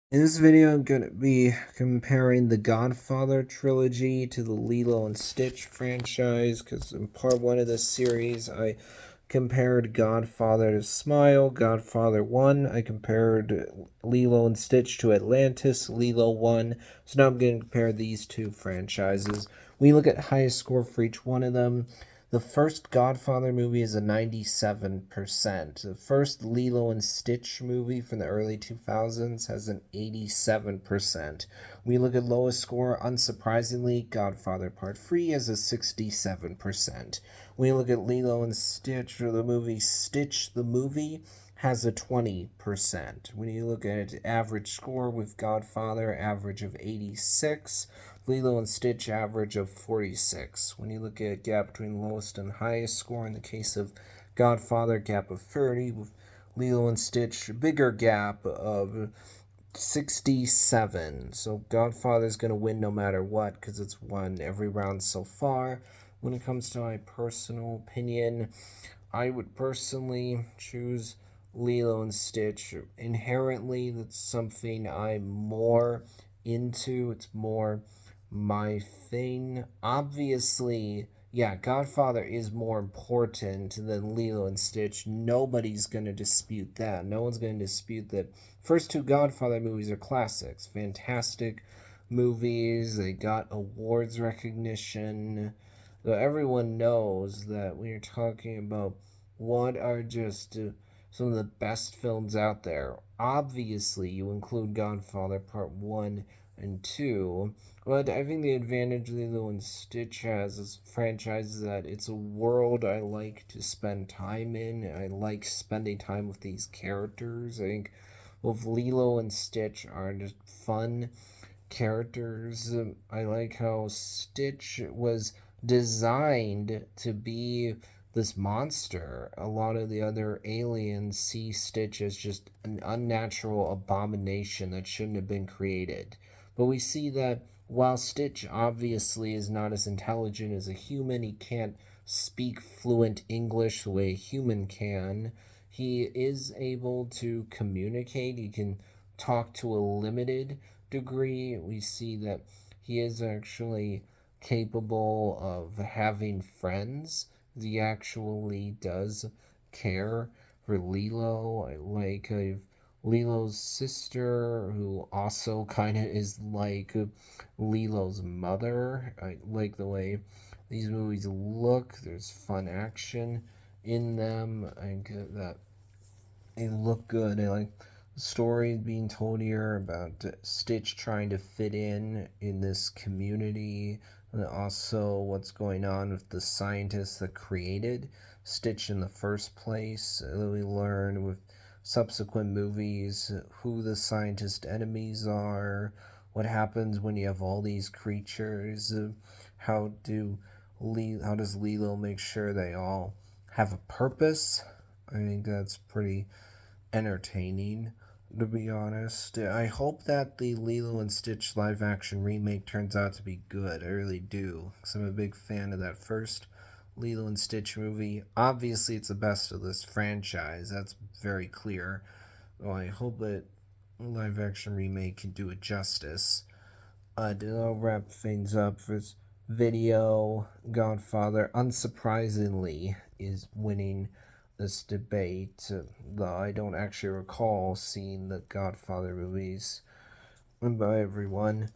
In this video, I'm going to be comparing the Godfather trilogy to the Lilo and Stitch franchise, because in part one of this series, I compared Godfather to Smile, Godfather 1. I compared Lilo and Stitch to Atlantis, Lilo 1. So now I'm going to compare these two franchises. We look at highest score for each one of them. The first Godfather movie is a 97%. The first Lilo and Stitch movie from the early 2000s has an 87%. We look at lowest score, unsurprisingly, Godfather Part 3 has a 67%. We look at Lilo and Stitch, or the movie Stitch the Movie, has a 20%. When you look at average score with Godfather, average of 86, Lilo and Stitch average of 46. When you look at gap between lowest and highest score, in the case of Godfather, gap of 30, with Lilo and Stitch, bigger gap of 67. So Godfather's going to win no matter what because it's won every round so far. When it comes to my personal opinion, I would personally choose Lilo and Stitch. Inherently, that's something I'm more into. It's more my thing. Obviously, yeah, Godfather is more important than Lilo and Stitch. Nobody's going to dispute that. No one's going to dispute that. First two Godfather movies are classics. Fantastic movies. They got awards recognition. So everyone knows that when you're talking about what are just some of the best films out there, obviously you include Godfather Part 1 and 2. But I think the advantage Lilo and Stitch has as franchises that it's a world I like to spend time in. I like spending time with these characters. I think both Lilo and Stitch are just fun characters. I like how Stitch was designed to be this monster. A lot of the other aliens see Stitch as just an unnatural abomination that shouldn't have been created. But we see that while Stitch obviously is not as intelligent as a human, he can't speak fluent English the way a human can. He is able to communicate. He can talk to a limited degree. We see that he is actually capable of having friends. He actually does care for Lilo. I like Lilo's sister, who also kind of is like Lilo's mother. I like the way these movies look. There's fun action in them. I get that they look good. I like the story being told here about Stitch trying to fit in this community, and also what's going on with the scientists that created Stitch in the first place. We learn with subsequent movies who the scientist enemies are, what happens when you have all these creatures, how does Lilo make sure they all have a purpose. I think that's pretty entertaining, to be honest. I hope that the Lilo and Stitch live action remake turns out to be good. I really do, because I'm a big fan of that first Lilo and Stitch movie. Obviously, it's the best of this franchise, that's very clear. Well, I hope that live action remake can do it justice. I'll wrap things up for this video. Godfather, unsurprisingly, is winning this debate, though I don't actually recall seeing the Godfather movies. And bye, everyone.